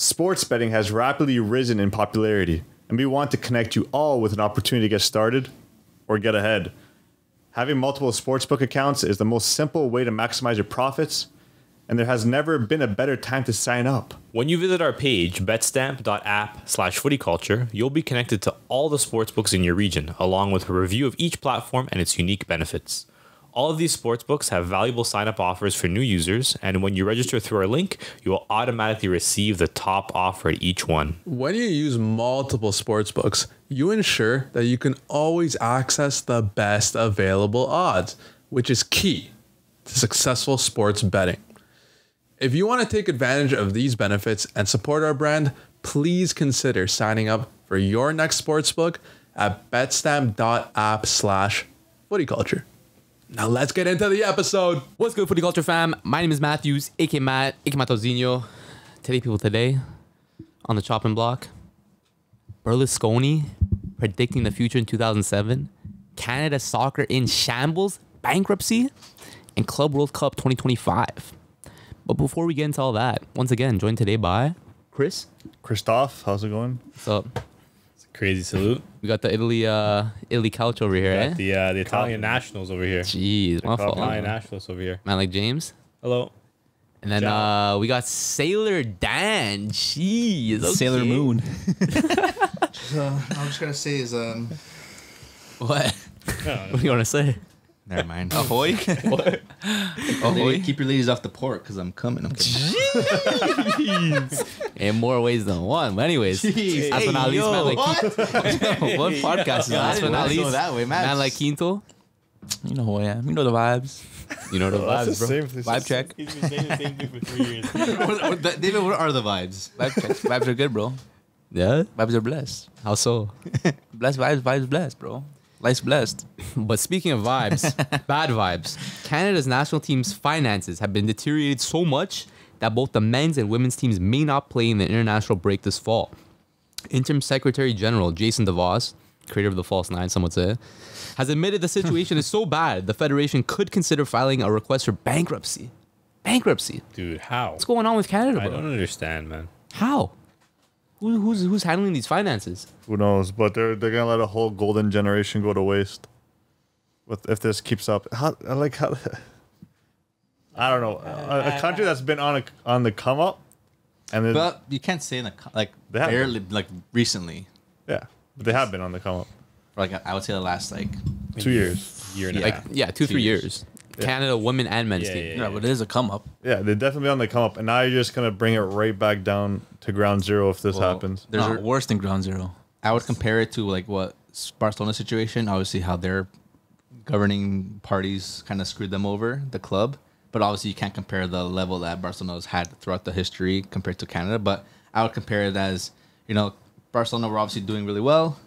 Sports betting has rapidly risen in popularity, and we want to connect you all with an opportunity to get started or get ahead. Having multiple sportsbook accounts is the most simple way to maximize your profits, and there has never been a better time to sign up. When you visit our page, betstamp.app/footyculture, you'll be connected to all the sportsbooks in your region, along with a review of each platform and its unique benefits. All of these sportsbooks have valuable sign-up offers for new users, and when you register through our link, you will automatically receive the top offer at each one. When you use multiple sportsbooks, you ensure that you can always access the best available odds, which is key to successful sports betting. If you want to take advantage of these benefits and support our brand, please consider signing up for your next sportsbook at betstamp.app/footyculture. Now let's get into the episode. What's good, Footy Culture fam? My name is Matthews, aka Matt, aka Matozinho. Today on the chopping block, Berlusconi predicting the future in 2007, Canada soccer in shambles, bankruptcy, and Club World Cup 2025. But before we get into all that, once again, joined today by Chris. Christoph, how's it going? What's up? Crazy salute. We got the Italy couch over here, eh? The Italian nationals over here. Jeez, my fault. Italian nationals over here. Man like James. Hello. And then we got Sailor Dan. Jeez. Okay. Sailor Moon. I'm just gonna say is What? What do you want to say? never mind. Ahoy. What? Ahoy. Keep your ladies off the port because I'm coming. I'm kidding. In more ways than one. But anyways, last but not least, man like what podcast is that? Last but not least, that way, man like Quinto. You know who I am. You know the vibes. You know the vibes, bro. Vibe check. He's been saying the same thing for 3 years. David, what are the vibes? Vibe check. Vibes are good, bro. Yeah? Vibes are blessed. How so? Blessed vibes. Vibes blessed, bro. Life's blessed. But speaking of vibes, bad vibes, Canada's national team's finances have been deteriorated so much that both the men's and women's teams may not play in the international break this fall. Interim Secretary General Jason DeVos, creator of the False Nine, some would say, has admitted the situation is so bad the Federation could consider filing a request for bankruptcy. Bankruptcy. Dude, how? What's going on with Canada, bro? I don't understand, man. How? Who's handling these finances? Who knows? But they're gonna let a whole golden generation go to waste. If this keeps up, I don't know. A country that's been on the come up, and But you can't say barely recently. yeah, but they have been on the come up. For I would say the last 2 years. Year and a Yeah. half. Yeah, 2-3 years. Yeah. Canada women and men's Yeah, team. Yeah, but it is a come up. Yeah, they're definitely on the come up, and now you're just gonna bring it right back down to ground zero if this happens. There's No, a, worse than ground zero. I would compare it to what Barcelona situation. Obviously, how their governing parties kind of screwed them over, the club. But obviously, you can't compare the level that Barcelona's had throughout the history compared to Canada. But I would compare it as, Barcelona were obviously doing really well.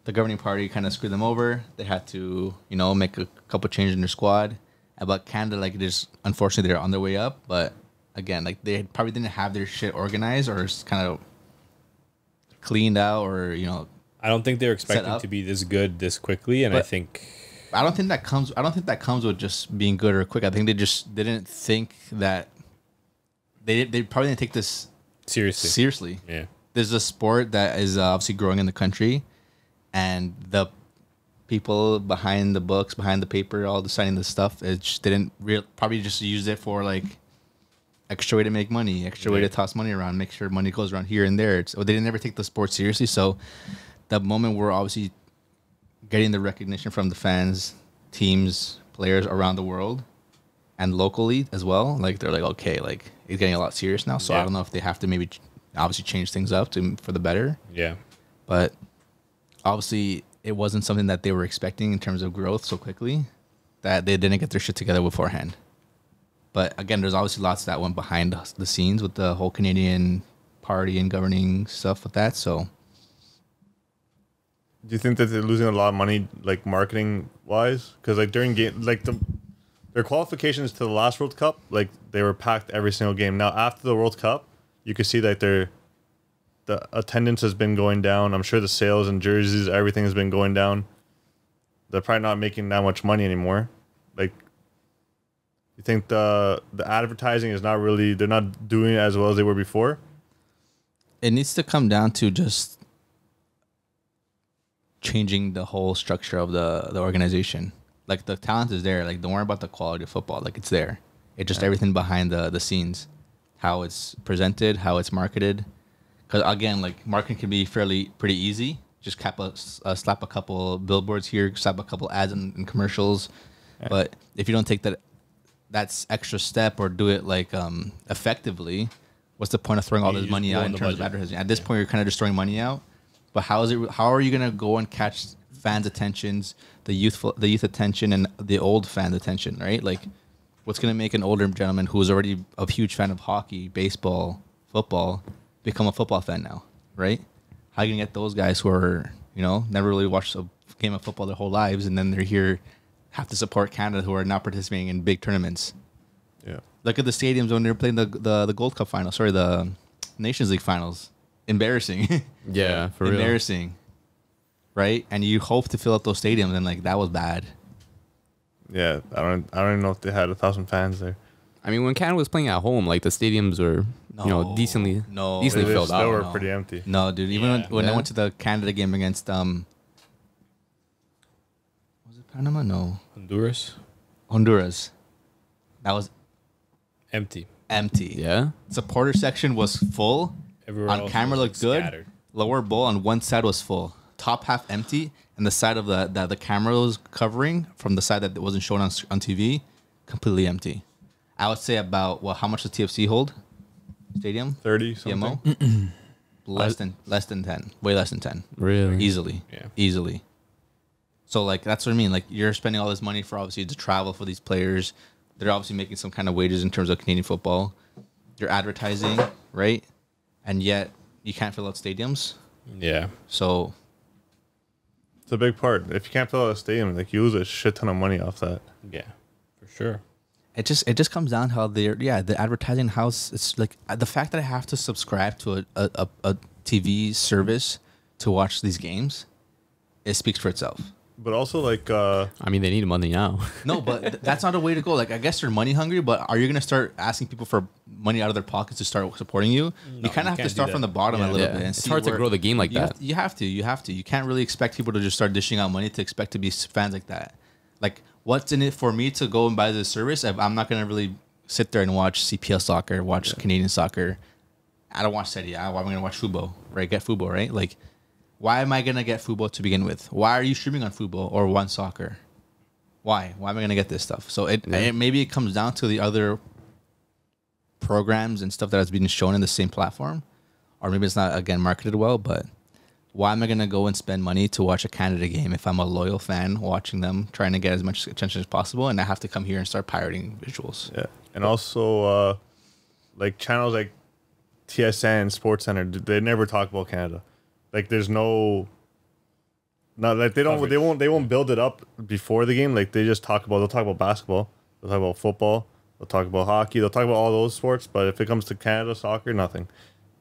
The governing party kind of screwed them over. They had to, make a couple changes in their squad. But Canada, unfortunately, they're on their way up. But again, they probably didn't have their shit organized or kind of cleaned out, or I don't think they're expecting up. to be this good this quickly, and I think I don't think that comes with just being good or quick. I think they just didn't think that they probably didn't take this seriously. Yeah. There's a sport that is obviously growing in the country, and the people behind the books, behind the paper, all deciding the stuff, it just didn't probably just use it for extra way to make money, extra way to toss money around, make sure money goes around here and there. They didn't ever take the sport seriously. So the moment we're obviously getting the recognition from the fans, teams, players around the world, and locally as well, they're okay, it's getting a lot serious now. So I don't know if they have to maybe obviously change things up for the better. Yeah. But obviously it wasn't something that they were expecting in terms of growth so quickly, that they didn't get their shit together beforehand. But again, there's obviously lots that went behind the scenes with the whole Canadian party and governing stuff with that. So Do you think that they're losing a lot of money, marketing wise? Because during game, their qualifications to the last World Cup, they were packed every single game. Now after the World Cup, you could see that the attendance has been going down. I'm sure the sales and jerseys, everything has been going down. They're probably not making that much money anymore. You think the advertising is not really, they're not doing it as well as they were before? It needs to come down to just changing the whole structure of the organization. Like the talent is there. Like don't worry about the quality of football. Like it's there. It's just everything behind the scenes, how it's presented, how it's marketed. Because again, like marketing can be pretty easy. Just slap a couple billboards here, slap a couple ads and commercials. Yeah. But if you don't take that's extra step or do it like effectively, what's the point of throwing all this money out in terms of advertising? At this point, you're kind of just throwing money out. But how are you gonna go and catch fans' attentions, the youth attention, and the old fans' attention, right? Like, what's gonna make an older gentleman who's already a huge fan of hockey, baseball, football, become a football fan now, right? How are you gonna get those guys who are, never really watched a game of football their whole lives, and then they're here, have to support Canada, who are now participating in big tournaments? Yeah. Look at the stadiums when they're playing the Gold Cup final. Sorry, the Nations League finals. Embarrassing. Yeah, for real. Embarrassing. Right? And you hope to fill up those stadiums, and like that was bad. Yeah, I don't even know if they had 1,000 fans there. I mean, when Canada was playing at home, like the stadiums were, decently filled They out. were pretty empty. No, dude. Even when I went to the Canada game against was it Panama? No, Honduras. That was Empty. Yeah. Supporter section was full. Everywhere On else camera was looked good. scattered. Lower bowl on one side was full. Top half empty, and the side of the camera was covering from the side that wasn't shown on TV, completely empty. I would say about how much does TFC hold? Stadium 30 something. TMO? less than 10. Way less than 10. Really? Easily. Yeah. Easily. So like that's what I mean. Like you're spending all this money for obviously to travel for these players. They're obviously making some kind of wages in terms of Canadian football. You're advertising, right? And yet you can't fill out stadiums. Yeah. So It's a big part. If you can't fill out a stadium, like you lose a shit ton of money off that. Yeah. For sure. it just comes down how the advertising house. It's like the fact that I have to subscribe to a TV service to watch these games. It speaks for itself. But also like I mean, they need money now. No, but that's not a way to go. Like, I guess they're money hungry, but are you going to start asking people for money out of their pockets to start supporting you? You kind of have to start from the bottom a little bit. And It's hard to grow the game like that. You have to. You can't really expect people to just start dishing out money to expect to be fans like that. Like, what's in it for me to go and buy this service if I'm not going to really sit there and watch CPL soccer, watch Canadian soccer? I don't watch Serie A. Why am I going to watch Fubo? Right? Get Fubo, right? Like, why am I going to get Fubo to begin with? Why are you streaming on Fubo or One Soccer? Why? Why am I going to get this stuff? So maybe it comes down to the other programs and stuff that has been shown in the same platform. Or maybe it's not, again, marketed well, but why am I going to go and spend money to watch a Canada game if I'm a loyal fan watching them, trying to get as much attention as possible, and I have to come here and start pirating visuals? Yeah. And also like channels like TSN, SportsCenter, they never talk about Canada. Like there's not like they won't build it up before the game. Like they'll talk about basketball, they'll talk about football, they'll talk about hockey, they'll talk about all those sports, but if it comes to Canada soccer, nothing.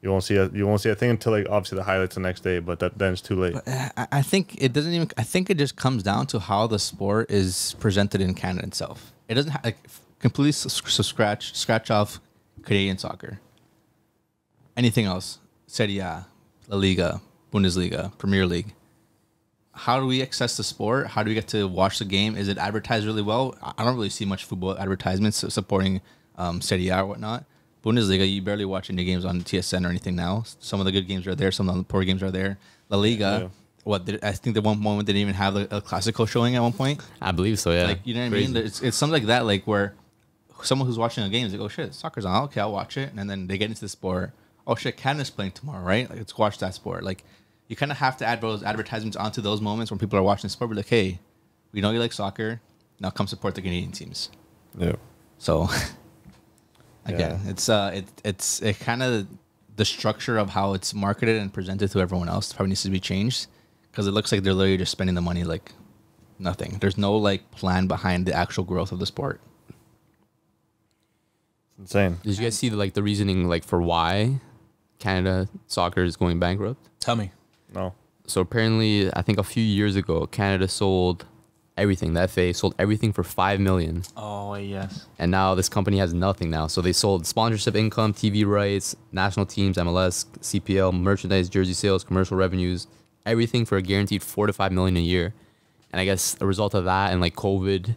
You won't see a thing until like obviously the highlights the next day, but then it's too late. But I think it doesn't even. I think it just comes down to how the sport is presented in Canada itself. It doesn't completely scratch off Canadian soccer. Anything else? Serie A, La Liga, Bundesliga, Premier League. How do we access the sport? How do we get to watch the game? Is it advertised really well? I don't really see much football advertisements supporting Serie A or whatnot. Bundesliga, you barely watch any games on TSN or anything now. Some of the good games are there. Some of the poor games are there. La Liga, I think the one moment they didn't even have a Classico showing at one point. I believe so, yeah. Like, you know what I mean? It's something like that, like where someone who's watching a game is like, oh shit, soccer's on. Okay, I'll watch it. And then they get into the sport. Oh shit, Canada's playing tomorrow, right? Like, let's watch that sport. Like, you kind of have to add those advertisements onto those moments when people are watching the sport. We're like, hey, we know you like soccer. Now come support the Canadian teams. Yeah. So, again, it's kind of the structure of how it's marketed and presented to everyone else probably needs to be changed, because it looks like they're literally just spending the money like nothing. There's no like plan behind the actual growth of the sport. It's insane. Did you guys see the reasoning for why Canada soccer is going bankrupt? Tell me. No. So apparently, I think a few years ago, Canada sold everything. The FA sold everything for $5 million. Oh yes. And now this company has nothing now. So they sold sponsorship income, TV rights, national teams, MLS, CPL, merchandise, jersey sales, commercial revenues, everything for a guaranteed $4 to $5 million a year. And I guess a result of that and like COVID,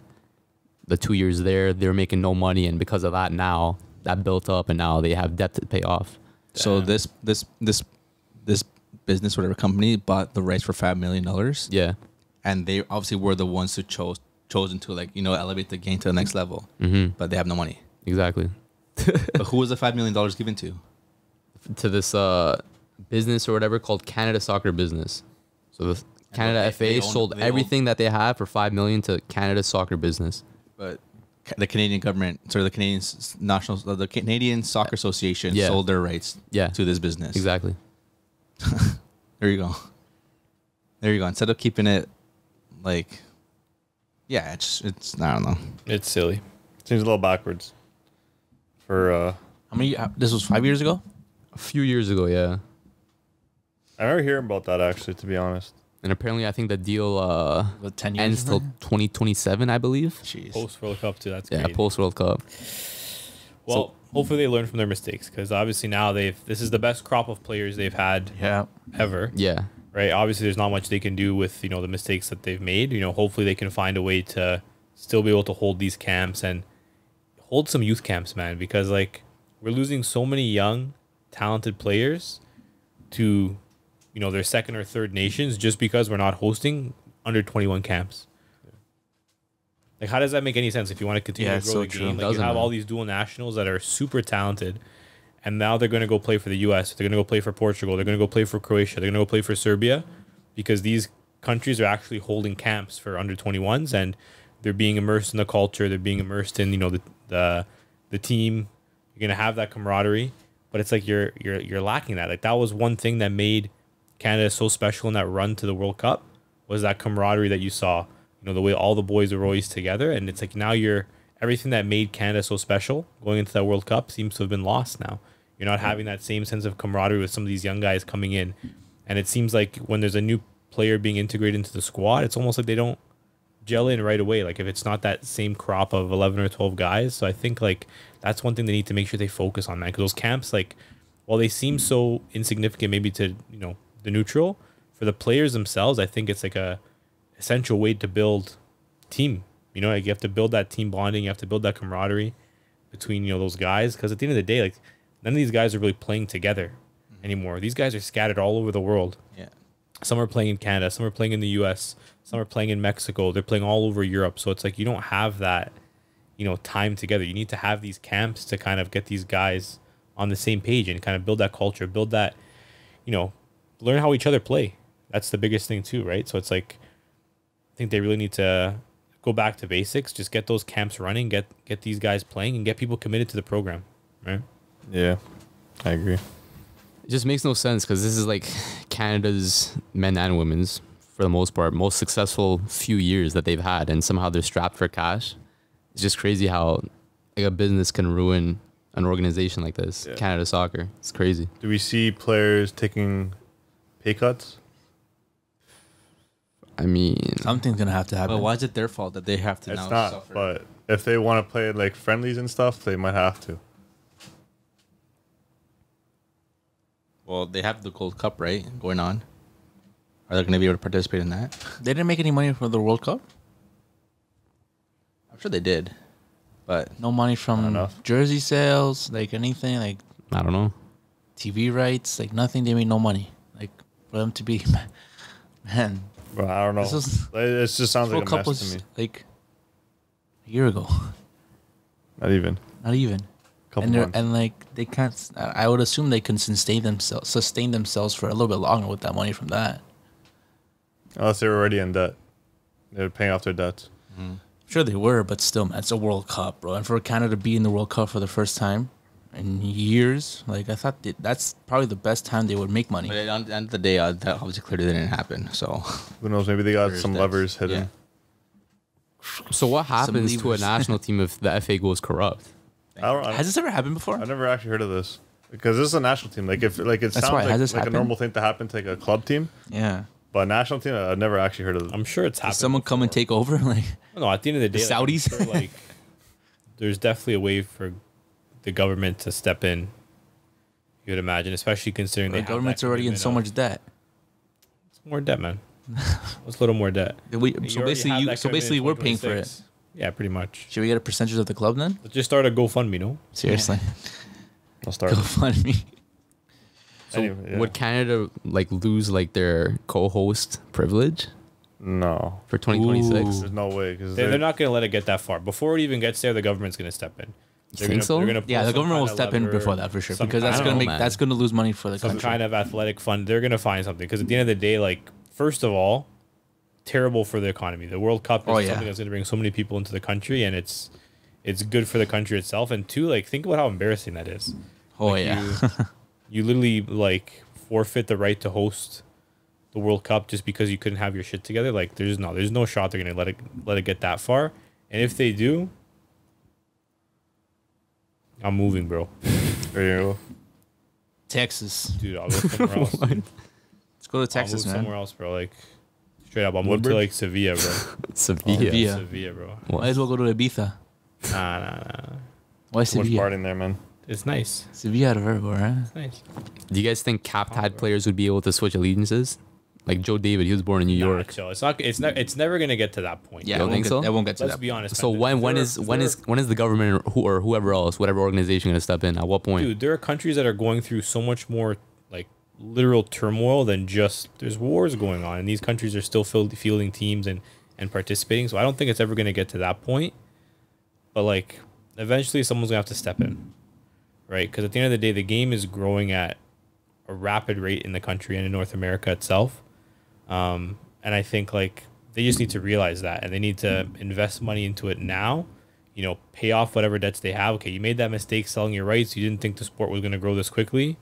the 2 years there, they were making no money, and because of that, now that built up, and now they have debt to pay off. So this business, whatever company, bought the rights for $5 million. Yeah. And they obviously were the ones who chosen to, like, you know, elevate the game to the next level. But they have no money. Exactly. But who was the $5 million given to? To this business or whatever called Canada Soccer Business. So the Canada FA sold everything that they had for $5 million to Canada Soccer Business. But the Canadian government, sorry, the Canadian Soccer Association sold their rights to this business. Exactly. There you go. There you go. Instead of keeping it like, yeah, it's I don't know. It's silly. Seems a little backwards. For How many? This was 5 years ago. A few years ago, yeah. I remember hearing about that actually, to be honest. And apparently, I think the deal What, 10 years? ends till 2027, I believe. Jeez. Post World Cup too. That's Yeah, great. post World Cup. Well, hopefully they learn from their mistakes, because obviously now this is the best crop of players they've had Yeah. ever. Yeah. Right. Obviously, there's not much they can do with the mistakes that they've made. Hopefully they can find a way to still be able to hold these camps and hold some youth camps, man, because like we're losing so many young, talented players to their second or third nations just because we're not hosting under 21 camps. Like, how does that make any sense if you want to continue to it's grow so the true. game? Like, you Doesn't, have man. all these dual nationals that are super talented, and now they're going to go play for the U.S. They're going to go play for Portugal. They're going to go play for Croatia. They're going to go play for Serbia, because these countries are actually holding camps for under 21s, and they're being immersed in the culture. They're being immersed in the team. You're going to have that camaraderie, but it's like you're lacking that. Like, that was one thing that made Canada so special in that run to the World Cup, was that camaraderie that you saw. The way all the boys were always together, and it's like now everything that made Canada so special going into that World Cup seems to have been lost now. You're not having that same sense of camaraderie with some of these young guys coming in, and it seems like when there's a new player being integrated into the squad, it's almost like they don't gel in right away. Like, if it's not that same crop of 11 or 12 guys. So I think like that's one thing they need to make sure they focus on, man, because those camps, like, while they seem so insignificant maybe to the neutral, for the players themselves, I think it's like a essential way to build team. Like, you have to build that team bonding, you have to build that camaraderie between those guys, because at the end of the day, like, none of these guys are really playing together anymore. These guys are scattered all over the world. Yeah. Some are playing in Canada, some are playing in the US, some are playing in Mexico, they're playing all over Europe. So it's like you don't have that time together. You need to have these camps to kind of get these guys on the same page and kind of build that culture, build that learn how each other play. That's the biggest thing too, right? So it's like, I think they really need to go back to basics, just get those camps running, get these guys playing, and get people committed to the program, right? Yeah, I agree. It just makes no sense, because this is like Canada's men and women's, for the most part, most successful few years that they've had, and somehow they're strapped for cash. It's just crazy how like a business can ruin an organization like this. Yeah. Canada Soccer. It's crazy. Do we see players taking pay cuts? I mean, Something's gonna have to happen. But why is it their fault that they have to It's now not, suffer? but if they want to play like friendlies and stuff, they might have to. Well, they have the Gold Cup, right, going on. Are they going to be able to participate in that? They didn't make any money for the World Cup. I'm sure they did, but No money from enough. jersey sales, like anything, like I don't know. TV rights, like nothing. They made no money. Like, for them to be, man. But I don't know. This was- It just sounds World like a Cup mess to was me. like a year ago, Not even. not even. Couple And they're, months. and like they can't. I would assume they can sustain themselves for a little bit longer with that money from that. Unless they were already in debt. They're paying off their debts. Sure they were, but still, man, it's a World Cup, bro. And for Canada to be in the World Cup for the first time in years, like I thought that's probably the best time they would make money. But at the end of the day, that obviously clearly didn't happen. So Who knows? Maybe they got There's some debts. levers hidden. Yeah. So what happens to a levers. national team if the FA goes corrupt? Has this ever happened before? I've never actually heard of this, because this is a national team. Like, if like it That's sounds why. Has like, this like a happened? normal thing to happen to like a club team, Yeah. But national team, I've never actually heard of. I'm sure it's happened. Does someone come and take over? Like, No, at the end of the day, The like, I'm Saudis? sure, like, there's definitely a way for the government to step in. You would imagine, especially considering the they have government's that already in so commitment much debt. of more debt, man. It's a little more debt. So You already have basically, that so commitment basically, in we're paying for it. 2026. Yeah, pretty much. Should we get a percentage of the club then? Let's just start a GoFundMe, no? Seriously, I'll start. go fund me. So Anyway, yeah. would Canada like lose like their co-host privilege No, for 2026? there's no way because They're not going to let it get that far. Before it even gets there, the government's going to step in. They're think gonna, so? they're gonna pull Yeah, the some government will kind of step in lever, before that for sure some because kind that's of- gonna know, make man. that's gonna lose money for the some country. kind of athletic fund. They're going to find something because at the end of the day, like, first of all, terrible for the economy. The World Cup is Oh, yeah. something that's going to bring so many people into the country, and it's good for the country itself. And two, like, think about how embarrassing that is. Oh Like, yeah, You literally like forfeit the right to host the World Cup just because you couldn't have your shit together. Like, there's no shot they're gonna let it get that far. And if they do, I'm moving, bro. There you go. Texas. Dude, I'll go somewhere else. dude. Let's go to I'll Texas, move man. somewhere else, bro. Like, straight up, I'll move to Woodbridge? like Sevilla, bro. Sevilla. Sevilla. Sevilla, bro. Might as well go to Ibiza. Nah. Why Too much Sevilla? partying there, man. It's nice. Sevilla out of everywhere, huh? It's nice. Do you guys think capped players would be able to switch allegiances? Like Joe David, he was born in New Nah, York. chill. It's never gonna get to that point. Yeah, You don't think so? That won't get to Let's that. be honest. So man. when There is are- when there is when is the government or whoever else, whatever organization, gonna step in? At what point? Dude, there are countries that are going through so much more like literal turmoil than just there's wars going on, and these countries are still fielding teams and participating. So I don't think it's ever going to get to that point. But like, eventually, someone's gonna have to step in, right? Because at the end of the day, the game is growing at a rapid rate in the country and in North America itself. And I think like they just need to realize that, and they need to invest money into it now. You know, pay off whatever debts they have. Okay, you made that mistake selling your rights. You didn't think the sport was going to grow this quickly.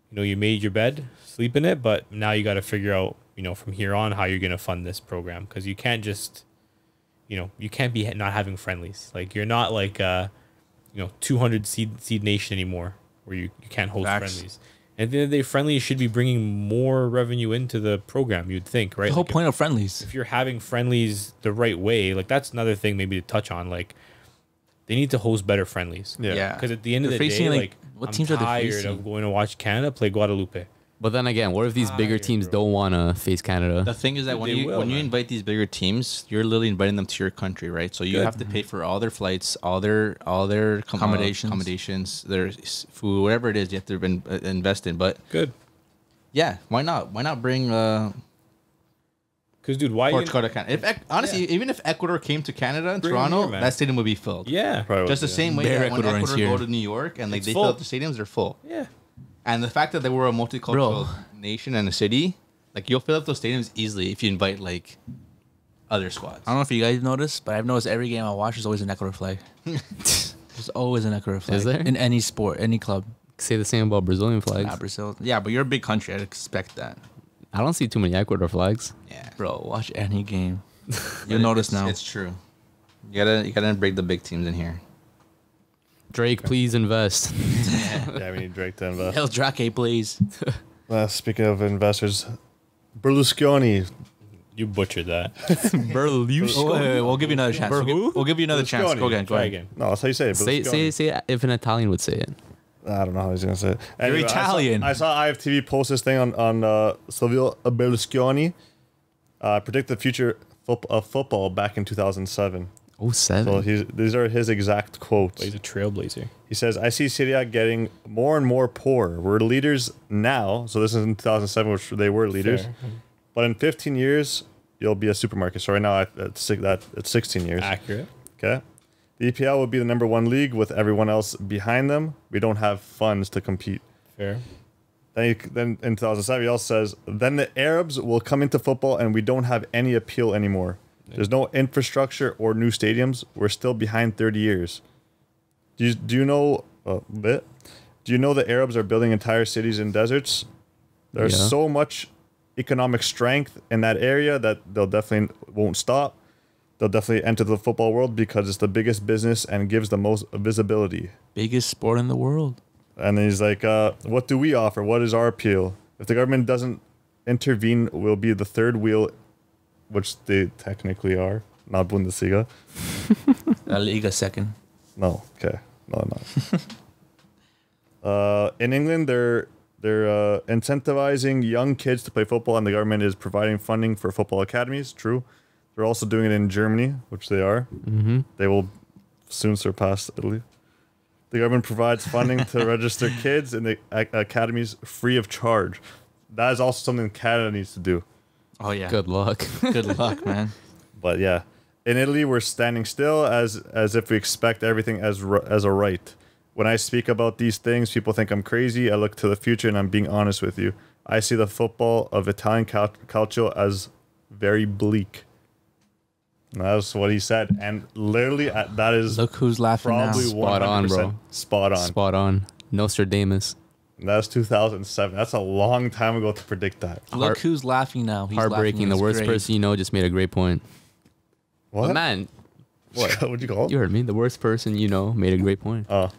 You know, you made your bed, sleep in it, but now you got to figure out, you know, from here on how you're going to fund this program, because you can't just, you know, you can't be not having friendlies. Like, you're not like 200 seed nation anymore, where you can't host Facts. friendlies. And at the end of the day, friendlies should be bringing more revenue into the program, you'd think, right? The whole Like, point of friendlies. if you're having friendlies the right way, like, that's another thing maybe to touch on. Like, they need to host better friendlies. Yeah. Because at the end of They're the facing, day, like, like, what I'm teams are they tired facing? of going to watch Canada play Guadalupe. But then again, what if these bigger Tired, teams bro. don't want to face Canada? The thing is that Dude, when they you will, when you man. invite these bigger teams, you're literally inviting them to your country, right? So you have to pay for all their flights, all their accommodations, their food, whatever it is. You have to invest in. But Good. yeah, why not? Why not bring Because, dude, why you... Portugal to Canada? Honestly, even if Ecuador came to Canada and Bring 'em Toronto, here, man. that stadium would be filled. Yeah. Probably Just the would, same way Bare that when Ecuadorians Ecuador here. go to New York and like It's they full. fill up the stadiums, they're full. Yeah. And the fact that they were a multicultural Bro. nation and a city, like you'll fill up those stadiums easily if you invite like other squads. I don't know if you guys noticed, but I've noticed every game I watch there's always an Ecuador flag. There's always an Ecuador flag. Is there? In any sport, any club. Say the same about Brazilian flags. Not Brazil. Yeah, but you're a big country. I'd expect that. I don't see too many Ecuador flags. Yeah, Bro, watch any game. But You'll notice it's- now. It's true. You gotta break the big teams in here. Drake, please invest. Yeah, we need Drake to invest. Hell, Drake, please. Speaking of investors, Berlusconi. You butchered that. Oh, wait, we'll give you another chance. We'll give you another chance. Go again. Go Try ahead. again. No, that's how you say it. say Berlusconi. say it if an Italian would say it. I don't know how he's gonna say it. You're Anyway, Italian. I saw IFTV post this thing on Silvio Berlusconi. Predict the future of football back in 2007. Oh, So seven. these are his exact quotes. He's a trailblazer. He says, "I see Serie A getting more and more poor. We're leaders now." So this is in 2007, which they were leaders. Fair. But in 15 years, you'll be a supermarket. So right now, it's 16 years. Accurate. Okay. The EPL will be the #1 league with everyone else behind them. We don't have funds to compete. Fair. Then in 2007, he also says, then the Arabs will come into football and we don't have any appeal anymore. There's no infrastructure or new stadiums. We're still behind 30 years. Do you know Do you know the Arabs are building entire cities in deserts? There's Yeah. so much economic strength in that area that they'll definitely won't stop. They'll definitely enter the football world because it's the biggest business and gives the most visibility. Biggest sport in the world. And then he's like, what do we offer? What is our appeal? If the government doesn't intervene will be the third wheel, which they technically are, not Bundesliga. La Liga second. No, okay, no. In England, they're incentivizing young kids to play football, and the government is providing funding for football academies. True. They're also doing it in Germany, which they are. Mm-hmm. They will soon surpass Italy. The government provides funding to register kids in the academies free of charge. That is also something Canada needs to do. Oh yeah. Good luck. Good luck, man. But yeah, in Italy, we're standing still as if we expect everything as a right. When I speak about these things, people think I'm crazy. I look to the future, and I'm being honest with you. I see the football of Italian culture as very bleak. And that's what he said, and literally that is Look who's laughing now. probably Spot on, 100% bro. spot on. Spot on. Nostradamus. And that was 2007. That's a long time ago to predict that. Look who's laughing now. He's Heartbreaking. laughing in The his worst grave. person you know just made a great point. What? But man, What? What'd you call you him? heard me. The worst person you know made a great point. Oh,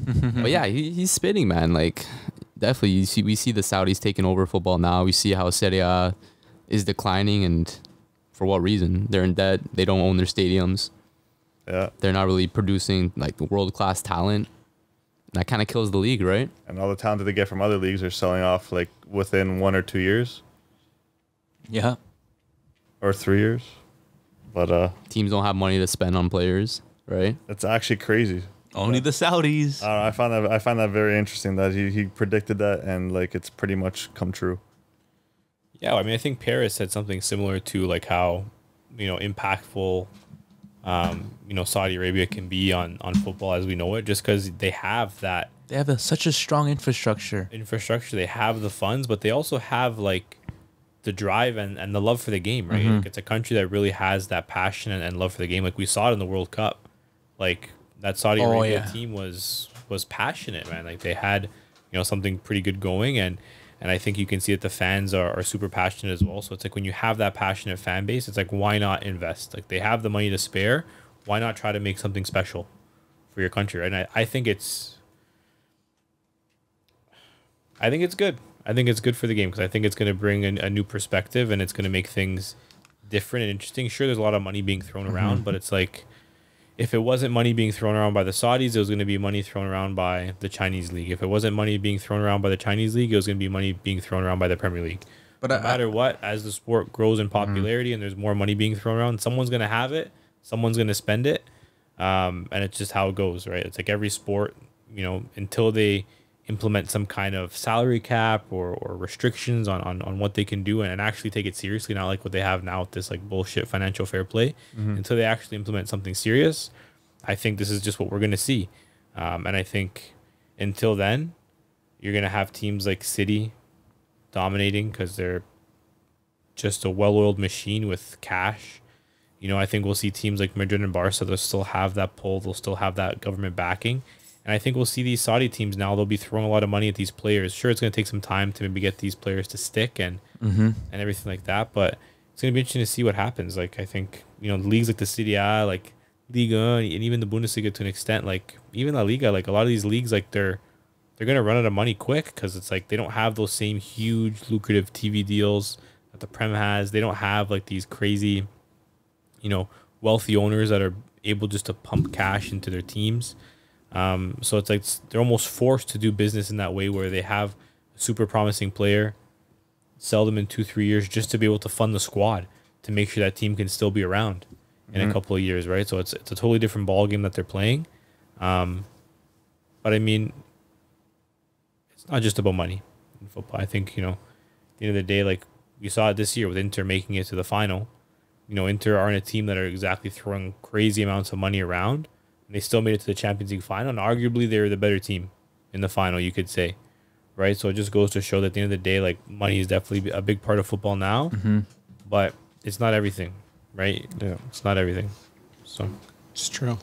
But yeah, he's spitting, man. Like, definitely, we see the Saudis taking over football now. We see how Serie A is declining, and for what reason? They're in debt. They don't own their stadiums. yeah. They're not really producing like the world class talent. That kind of kills the league, right? And all the talent that they get from other leagues are selling off like within 1 or 2 years Yeah. or 3 years. But Teams don't have money to spend on players, right? it's actually crazy. Only the Saudis. I find that very interesting that he predicted that, and like it's pretty much come true. Yeah, I mean, I think Paris said something similar to like how, impactful, Saudi Arabia can be on football as we know it, just because they have that They have such a strong infrastructure. they have the funds, but they also have like the drive and the love for the game, right? Like, it's a country that really has that passion and love for the game. Like we saw it in the World Cup. Like that Saudi Arabia team was passionate, man. Like they had, something pretty good going, and I think you can see that the fans are super passionate as well. So it's like when you have that passionate fan base, it's like, why not invest? Like they have the money to spare. Why not try to make something special for your country, right? And I think it's good. I think it's good for the game because I think it's going to bring a new perspective, and it's going to make things different and interesting. Sure, there's a lot of money being thrown around, but it's like if it wasn't money being thrown around by the Saudis, it was going to be money thrown around by the Chinese league. If it wasn't money being thrown around by the Chinese league, it was going to be money being thrown around by the Premier League. But No matter what, as the sport grows in popularity and there's more money being thrown around, someone's going to have it, someone's going to spend it, and it's just how it goes, right? It's like every sport, until they implement some kind of salary cap or restrictions on what they can do and actually take it seriously, not like what they have now with this like bullshit financial fair play. Until they actually implement something serious, I think this is just what we're going to see. And I think until then, you're going to have teams like City dominating because they're just a well-oiled machine with cash. I think we'll see teams like Madrid and Barca, they'll still have that pull, they'll still have that government backing. And I think we'll see these Saudi teams now, they'll be throwing a lot of money at these players. Sure, it's going to take some time to maybe get these players to stick and everything like that, but it's going to be interesting to see what happens. Like, I think, leagues like the Serie A, like Liga, and even the Bundesliga to an extent, like even La Liga, like a lot of these leagues, like they're going to run out of money quick because it's like they don't have those same huge lucrative TV deals that the Prem has. They don't have like these crazy, wealthy owners that are able just to pump cash into their teams. So it's like they're almost forced to do business in that way where they have a super promising player, sell them in 2-3 years just to be able to fund the squad to make sure that team can still be around in a couple of years, right? So it's a totally different ball game that they're playing. But I mean, it's not just about money in football. I think, at the end of the day, like we saw it this year with Inter making it to the final. Inter aren't a team that are exactly throwing crazy amounts of money around. They still made it to the Champions League final, and arguably they were the better team in the final, you could say, right? So it just goes to show that at the end of the day, like money is definitely a big part of football now, but it's not everything, right? Yeah. It's not everything. So It's true.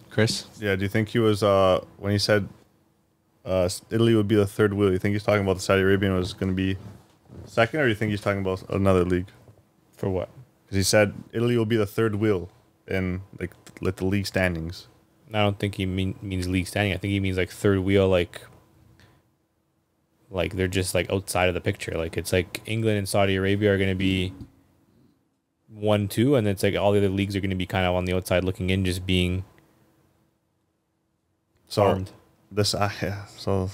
Chris? Yeah. Do you think he was when he said Italy would be the third wheel? You think he's talking about the Saudi Arabian was going to be second, or do you think he's talking about another league? for what? Because he said Italy will be the third wheel in like the league standings. I don't think he means league standing. I think he means like third wheel, like like they're just like outside of the picture. Like it's like England and Saudi Arabia are going to be 1-2, and it's like all the other leagues are going to be kind of on the outside looking in, just being armed. This yeah. So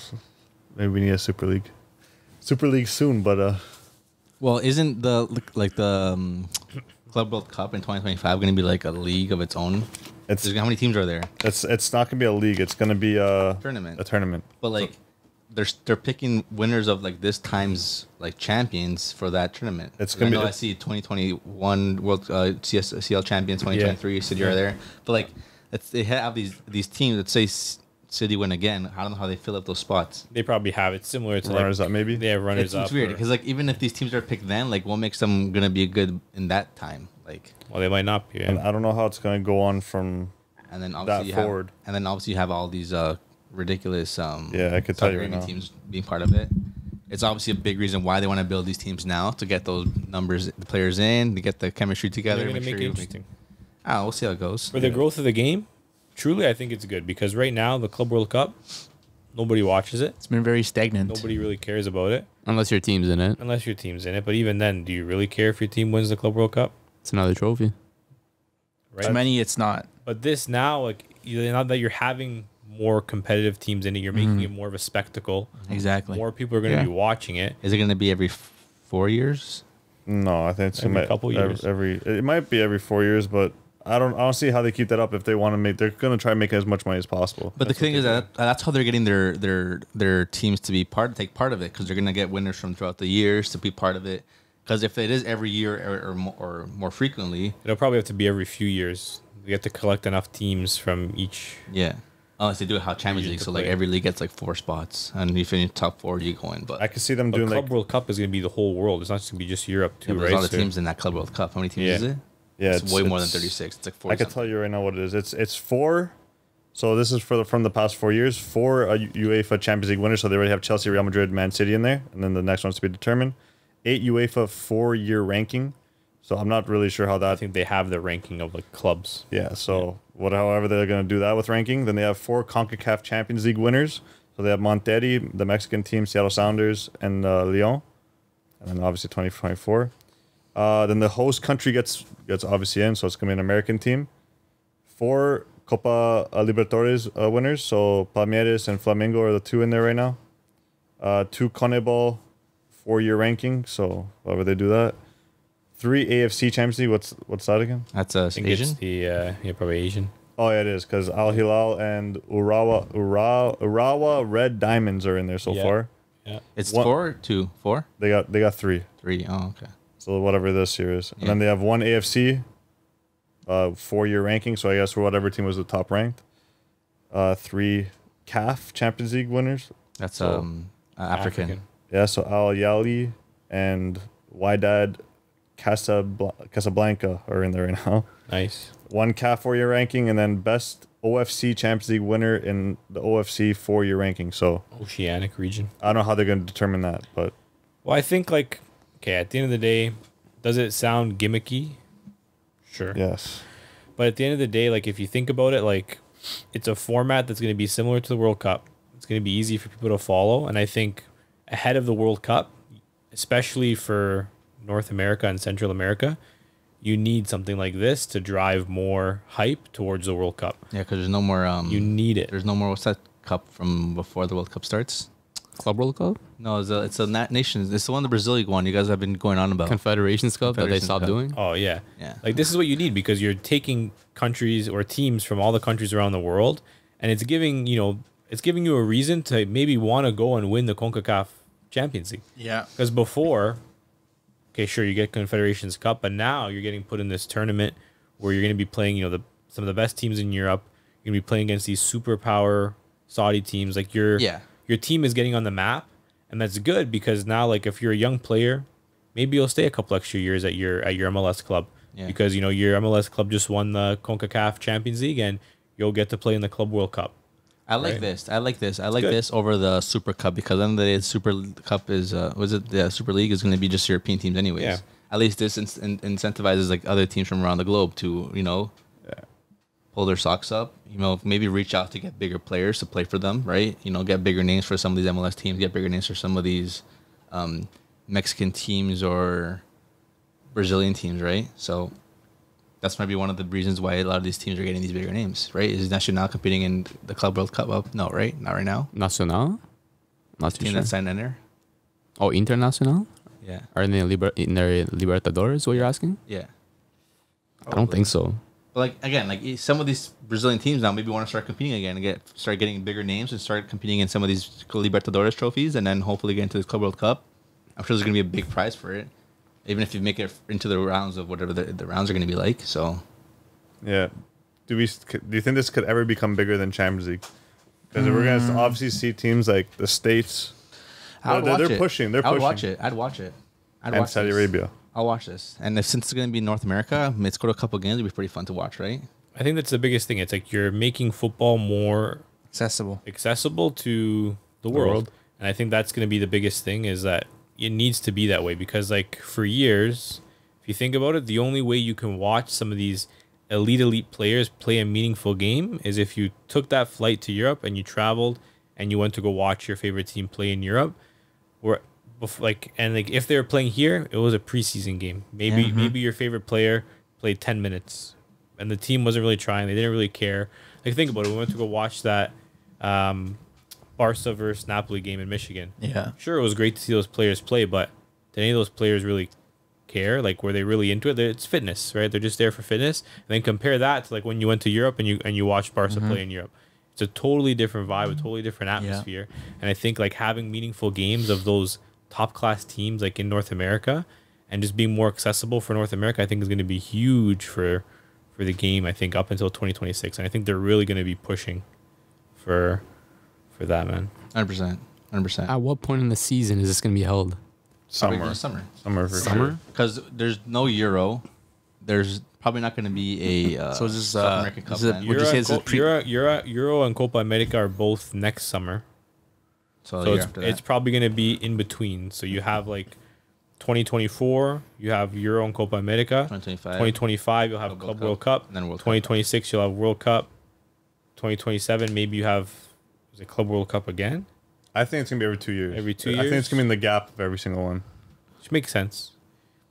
maybe we need a Super League soon. But Well, isn't the Club World Cup in 2025 going to be like a league of its own? it's How many teams are there? it's not gonna be a league. It's gonna be a Tournament. tournament. But like, they're picking winners of like this time's like champions for that tournament. It's 'Cause gonna I be- know I see 2021 World CL champions, 2023 City are there. But like, they have these teams that say City win again. I don't know how they fill up those spots. They probably have it similar to Runners like up, maybe? they have runners It's up. weird or- because like even if these teams are picked then, like what makes them gonna be good in that time? Like, well, they might not be. And Yeah. I don't know how it's gonna go on from. and then obviously That forward. you have all these ridiculous Yeah, I could tell you right Arabian now. teams being part of it. It's obviously a big reason why they want to build these teams now to get those numbers, the players in, to get the chemistry together. They're going to make it you interesting. We'll see how it goes. For the growth of the game, truly, I think it's good because right now, the Club World Cup, nobody watches it. It's been very stagnant. Nobody really cares about it Unless your team's in it. unless your team's in it. But even then, do you really care if your team wins the Club World Cup? It's another trophy. Right. To many, it's not. But this now, like, now that you're having more competitive teams in it, you're making it more of a spectacle. Exactly. More people are going to Yeah. be watching it. Is it going to be every 4 years? No, I think it's Every couple years. It might be every 4 years, but I don't see how they keep that up if they want to make. They're gonna try and make as much money as possible. But the thing is that's how they're getting their teams to be take part of it, because they're going to get winners from throughout the years to be part of it. Because if it is every year or more frequently, It'll probably have to be every few years. You have to collect enough teams from each. yeah. Unless they do it how Champions Region League, to so like play. every league gets like 4 spots, and if you finish top 4, you go in. But I can see them But doing Club like World Cup is going to be the whole world. It's not just going to be just Europe yeah, too, but right? there's a lot of So- teams in that Club World Cup. How many teams Yeah. is it? yeah, It's way more than 36. It's like 40. I can tell you right now what it is. It's 4. So this is from the past 4 years. 4 UEFA Champions League winners. So they already have Chelsea, Real Madrid, Man City in there, and then the next one's to be determined. 8 UEFA 4-year ranking. So I'm not really sure how I that. think they have the ranking of like clubs. Yeah. So however they're going to do that with ranking. Then they have 4 CONCACAF Champions League winners. So they have Monterrey, the Mexican team, Seattle Sounders, and Lyon, and then obviously 2024. Then the host country gets obviously in, so it's gonna be an American team. 4 Copa Libertadores winners, so Palmeiras and Flamengo are the 2 in there right now. 2 CONMEBOL 4-year ranking, so however they do that. 3 AFC Champions League. What's that again? That's I think Asian. it's the yeah, probably Asian. Oh yeah, it is because Al Hilal and Urawa Red Diamonds are in there so Yeah. far. Yeah. It's What- 4, 2, 4, They got 3. 3. Oh, okay. So whatever this year is. And Yeah. then they have 1 AFC 4-year ranking, so I guess for whatever team was the top ranked. 3 CAF Champions League winners. That's So- African. Yeah, so Al Yali and Wydad Casablanca are in there right now. Nice. 1 CAF 4-year ranking, and then best OFC Champions League winner in the OFC 4-year ranking. So Oceanic region. I don't know how they're going to determine that, but Well, I think like okay, at the end of the day, does it sound gimmicky? Sure. yes. But at the end of the day, like if you think about it, like it's a format that's going to be similar to the World Cup. It's going to be easy for people to follow, and I think ahead of the World Cup, especially for North America and Central America, you need something like this to drive more hype towards the World Cup. Yeah, because there's no more. You need it. There's no more. What's that cup from before the World Cup starts? Club World Cup? No, it's a nations. It's the one, the Brazilian one. You guys have been going on about. Confederations Cup that they Confederations stopped Cup. doing? Oh yeah. Yeah. Like this is what you need because you're taking countries or teams from all the countries around the world, and it's giving you a reason to maybe want to go and win the CONCACAF Champions League. Yeah. Because before, okay, sure, you get Confederations Cup, but now you're getting put in this tournament where you're going to be playing, some of the best teams in Europe. You're going to be playing against these superpower Saudi teams. Like your team is getting on the map, and that's good because now, like, if you're a young player, maybe you'll stay a couple extra years at your MLS club because your MLS club just won the CONCACAF Champions League, and you'll get to play in the Club World Cup. I like Right. this. I like this. I like good. this over the Super Cup because then the Super Cup is the Super League is going to be just European teams anyways. Yeah. At least this incentivizes like other teams from around the globe to pull their socks up. You know, maybe reach out to get bigger players to play for them, right? You know, get bigger names for some of these MLS teams, get bigger names for some of these Mexican teams or Brazilian teams, right? So that's maybe one of the reasons why a lot of these teams are getting these bigger names, right? Is Nacional competing in the Club World Cup? Well, no, right? Not right now. Nacional? Not too Team sure. that signed in there. Oh, Internacional? Yeah. Are they in their Libertadores, what you're asking? Yeah. I don't think so. But like again, like some of these Brazilian teams now maybe want to start competing again and start getting bigger names and start competing in some of these Libertadores trophies and then hopefully get into the Club World Cup. I'm sure there's gonna be a big prize for it, even if you make it into the rounds of whatever the rounds are gonna be like. So, Yeah. Do you think this could ever become bigger than Champions League? Because we're gonna obviously see teams like the States. They're pushing. They're pushing. I'd watch it. And Saudi Arabia. I'll watch this. And since it's going to be North America, let's go to a couple games. It'll be pretty fun to watch, right? I think that's the biggest thing. It's like you're making football more Accessible. to the world. And I think that's going to be the biggest thing is that it needs to be that way because like for years, if you think about it, the only way you can watch some of these elite players play a meaningful game is if you took that flight to Europe and you traveled and you went to go watch your favorite team play in Europe. Or if they were playing here, it was a preseason game. Maybe your favorite player played 10 minutes and the team wasn't really trying. They didn't really care. Like think about it. We went to go watch that Barca versus Napoli game in Michigan. Yeah. Sure, it was great to see those players play, but did any of those players really care? Like, were they really into it? It's fitness, right? They're just there for fitness. And then compare that to like when you went to Europe and you watched Barca play in Europe. It's a totally different vibe, a totally different atmosphere. Yeah. And I think like having meaningful games of those top class teams like in North America and just being more accessible for North America, I think is going to be huge for the game. I think up until 2026, and I think they're really going to be pushing for that, man. 100%. At what point in the season is this going to be held? Summer. Summer. Summer? Because there's no Euro. There's probably not going to be a So is this South American Cup. would you say it's Euro and Copa America are both next summer. So it's probably going to be in between. So you have like 2024, you have Euro and Copa America. 2025, you'll have Club World Cup. And then World 2026, you'll have World Cup. 2027, maybe you have Club World Cup again. I think it's going to be every 2 years. Every 2 years? I think it's going to be in the gap of every single one. Which makes sense.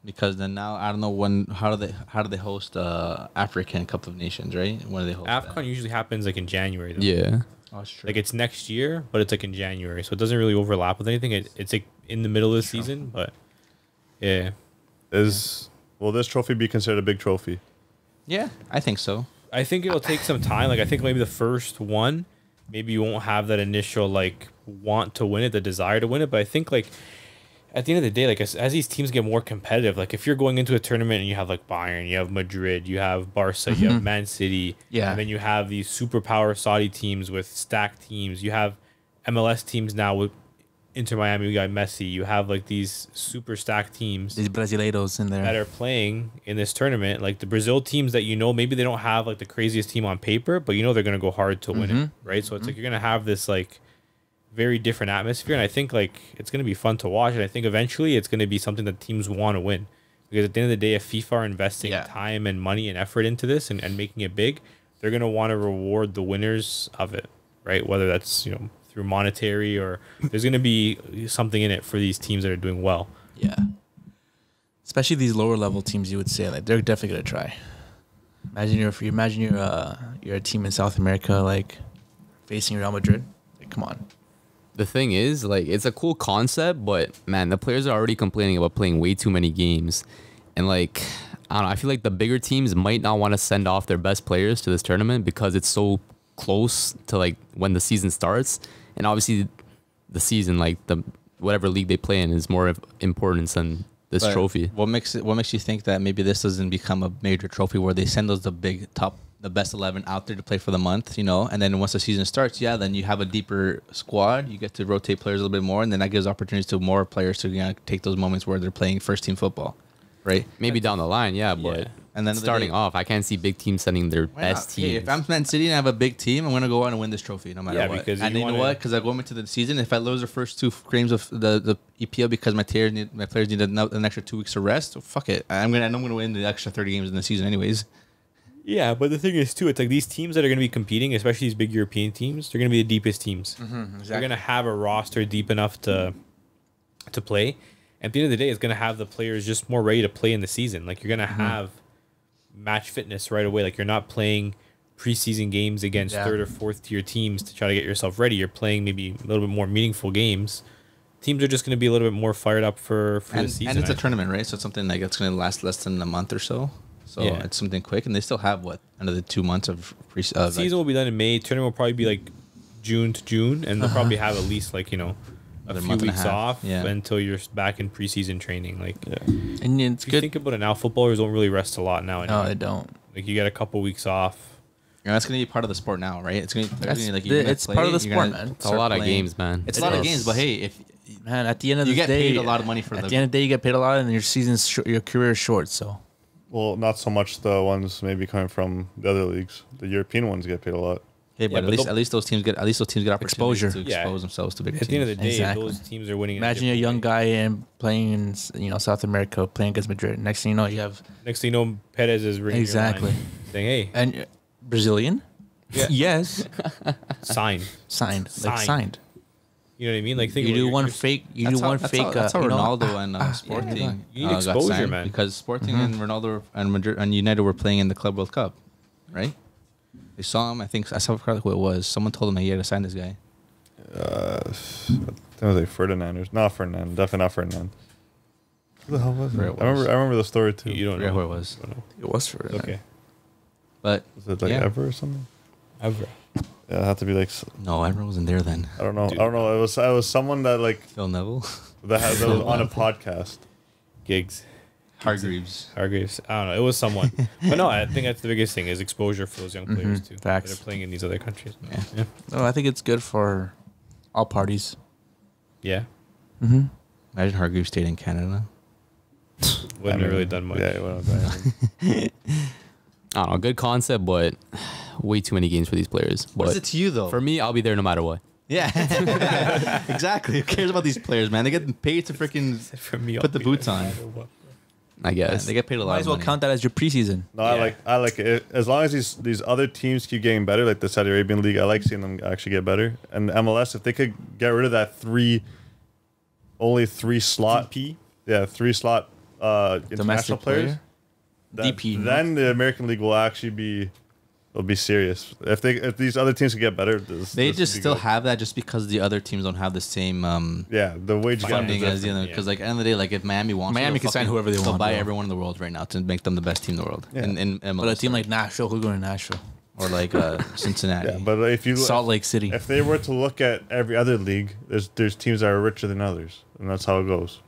Because then now I don't know how do they host African Cup of Nations, right? When do they host AFCON usually happens like in January. Though. Yeah. Oh, that's true. Like it's next year, but it's like in January, so it doesn't really overlap with anything. It's like in the middle of the season, but yeah. Will this trophy be considered a big trophy? Yeah, I think so. I think it'll take some time. Like I think maybe the first one, maybe you won't have that initial like want to win it, the desire to win it. But I think like at the end of the day, like as these teams get more competitive, like if you're going into a tournament and you have like Bayern, you have Madrid, you have Barca, you have Man City, and then you have these superpower Saudi teams with stacked teams. You have MLS teams now with Inter Miami, we got Messi. You have like these super stacked teams, these Brasileiros in there that are playing in this tournament. Like the Brazil teams that maybe they don't have like the craziest team on paper, but they're gonna go hard to win it, right? So it's like you're gonna have this like very different atmosphere, and I think like it's gonna be fun to watch. And I think eventually it's gonna be something that teams want to win, because at the end of the day, if FIFA are investing time and money and effort into this and making it big, they're gonna want to reward the winners of it, right? Whether that's through monetary or there's gonna be something in it for these teams that are doing well. Yeah, especially these lower level teams. You would say like they're definitely gonna try. Imagine you're a team in South America like facing Real Madrid. Like, come on. The thing is, like, it's a cool concept, but man, the players are already complaining about playing way too many games. And like, I don't know, I feel like the bigger teams might not want to send off their best players to this tournament because it's so close to like when the season starts. And obviously the season, like whatever league they play in is more of importance than this trophy. What makes you think that maybe this doesn't become a major trophy where they send the best 11 out there to play for the month, and then once the season starts, then you have a deeper squad. You get to rotate players a little bit more, and then that gives opportunities to more players to take those moments where they're playing first team football, right? Maybe down the line, but and then starting off, I can't see big teams sending their best team. Hey, if I'm Man City and I have a big team, I'm gonna go out and win this trophy no matter what. Because and you know what? Because I go into the season, if I lose the first 2 games of the EPL because my players need an extra 2 weeks of rest, fuck it. I'm gonna win the extra 30 games in the season anyways. Yeah, but the thing is too, it's like these teams that are going to be competing, especially these big European teams, they're going to be the deepest teams. They're going to have a roster deep enough to play. And at the end of the day, it's going to have the players just more ready to play in the season. Like, you're going to have match fitness right away. Like, you're not playing preseason games against third or fourth tier teams to try to get yourself ready. You're playing maybe a little bit more meaningful games. Teams are just going to be a little bit more fired up for the season. And it's a tournament, right? So it's something like it's going to last less than a month or so. So it's something quick. And they still have, another 2 months of season will be done in May. Tournament will probably be like June to June. And they'll probably have at least a few weeks off until you're back in preseason training. And it's if you good. think about it now, footballers don't really rest a lot now. No, they don't. Like, you get a couple weeks off. Yeah, that's gonna be part of the sport now, right? It's gonna be it's part of the sport, man. It's a lot of games, man. It's a lot of games, but hey, if Man, at the end of the day, you get paid a lot of money for at the end of the day, you get paid a lot, and your career is short. So, Well, not so much the ones maybe coming from the other leagues. The European ones get paid a lot. hey, but at least those teams get opportunities Exposure. to expose themselves to bigger At the end of teams. the day, Exactly. those teams are winning. imagine you're a young guy and playing in South America, playing against Madrid. Next thing you know, you have Next thing you know, Perez is ringing your line, saying, "Hey, and Brazilian. Yeah. Yes, sign." signed. Signed. Signed. You know what I mean? Like, think You about do your- one your- fake. You That's do how- one that's fake. How, that's how Ronaldo and Sporting You need got exposure, signed, man. because Sporting and Ronaldo and Madrid and United were playing in the Club World Cup, right? They saw him. I saw who it was. Someone told him that he had to sign this guy. I think it was like Ferdinand or not Ferdinand. Definitely not Ferdinand. Who the hell was it? Where it I was. remember the story too. You don't I forget know who it was. It was for It's okay. But Was it like Yeah. Ever or something? Ever. Yeah, it had to be like no, everyone wasn't there then. I don't know. Dude. I don't know. It was someone that Phil Neville, that was on a podcast. Gigs. Hargreaves. Hargreaves. I don't know. It was someone. But no, I think that's the biggest thing is exposure for those young players too. Facts. That are playing in these other countries. Yeah. No, I think it's good for all parties. Yeah. Imagine Hargreaves stayed in Canada. Wouldn't have really done much. Yeah, it wouldn't have done. I don't know. Good concept, but way too many games for these players. What is But it to you though? for me, I'll be there no matter what. Yeah, exactly. Who cares about these players, man? They get paid to freaking For me, put the boots on. I guess. They get paid a lot. Might as well of money. count that as your preseason. No, Yeah. I like it. As long as these other teams keep getting better, like the Saudi Arabian League, I like seeing them actually get better. And MLS, if they could get rid of that only three slot, DP? yeah, 3 slot international Domestic players, player? that- DP, no? then the American League will actually be serious. If these other teams can get better, They this just would be still good. have that just because the other teams don't have the same Yeah, the wage gap is funding as the different. other. Because like at the end of the day, like if Miami wants, Miami to, can sign whoever they they'll want, buy bro. everyone in the world right now to make them the best team in the world. Yeah. In MLS, But a team like Nashville, who's going to Nashville? or like Cincinnati. Yeah, but if you Salt Lake City. if they were to look at every other league, there's teams that are richer than others, and that's how it goes.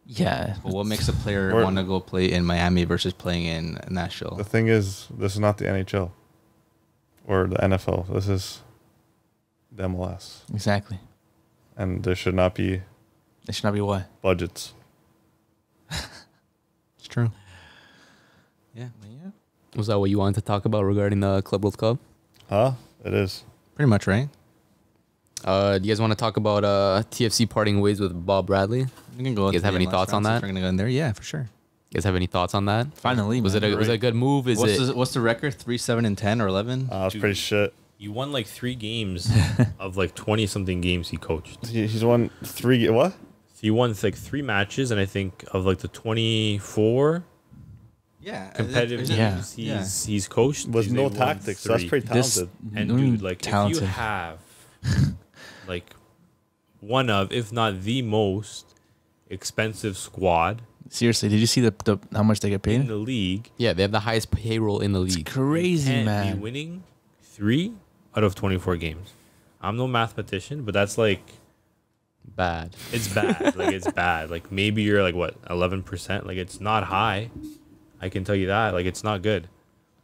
Yeah. But what makes a player Or- want to go play in Miami versus playing in Nashville? The thing is, this is not the NHL or the NFL. This is the MLS, Exactly. and there should not be It should not be what? budgets. It's true. Yeah, yeah, Was that what you wanted to talk about regarding the Club World Cup? Huh? It is. pretty much right. Do you guys want to talk about TFC parting ways with Bob Bradley? You can go. You guys have any thoughts on that? We're gonna go in there. Yeah, for sure. You guys have any thoughts on that? Finally, Was man. it a good move? Is it? What's the record? 3, 7, and 10 or 11? It's pretty shit. He won like 3 games of like 20 something games he coached. He's won 3. What? He won like 3 matches, and I think of like the 24 Yeah, competitive Yeah. games Yeah. he's coached With they no won tactics. So that's 3. pretty This- talented. And Mm, dude, like talented. if you have like one of, if not the most expensive squad Seriously, did you see the how much they get in paid? the league, Yeah, they have the highest payroll in the league. Crazy, can't man. be winning 3 out of 24 games. I'm no mathematician, but that's like Bad. it's bad. Like it's bad. Like maybe you're like what 11%. Like it's not high. I can tell you that. Like it's not good.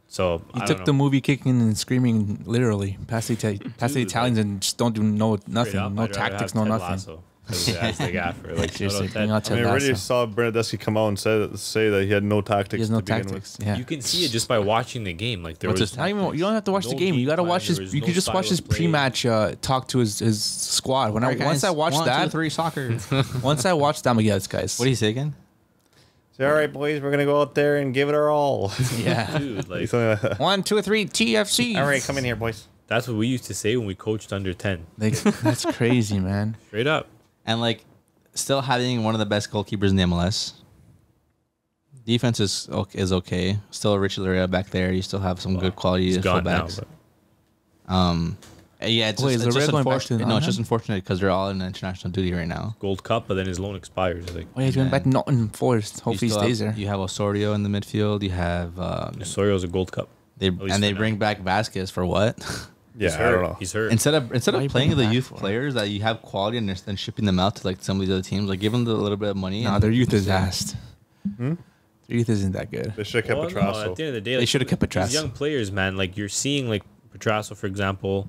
So You I took don't the know. movie kicking and screaming literally past the Italians and just don't do Straight up, no I'd rather tactics, have no Ted nothing. Lasso as the gaffer. Like Seriously, shout bring out out Ted. Ted I mean, I already Lasso. saw Bernadeschi come out and say that he had no tactics He has no to begin tactics. with. Yeah. You can see it just by watching the game. Like there What's was his Not even, you don't have to watch the No game. You game gotta plan, watch his. there was You no could just watch style his of play. pre-match talk to his squad. Once I watched 1, that, 2, 3, soccer. once I watched that, I'm like, yeah, this guy's. What do you say again? Say, all right, boys, we're gonna go out there and give it our all. Yeah. Dude, like Something like that. 1, 2, 3, TFC. All right, come in here, boys. that's what we used to say when we coached under 10. Like, that's crazy, man. Straight up. And like, still having one of the best goalkeepers in the MLS. Defense is okay. Still Richie Larea back there. You still have some good quality He's gone now. fullbacks. But Yeah, it's Wait, just, is it's just Larea going back unfortunate. to No, it's Nottingham? just unfortunate because they're all in international duty right now. Gold Cup, but then his loan expires. I think. Oh, yeah, he's going back to Nottingham Forest. Hopefully he You still stays have, there. You have Osorio in the midfield. You have Sorio's a Gold Cup. they least and they for bring now. back Vasquez for what? Yeah, He's I hurt. don't know. He's hurt. instead of Why are you playing bringing the him youth back for? players that you have quality and then shipping them out to like some of these other teams, like give them a little bit of money. Nah, and their youth is just, ass. Their youth isn't that good. They should have kept Well, no, Petrasso. at the end of the day, They like, should have kept Petrasso. These young players, man, like you're seeing, like Petrasso, for example,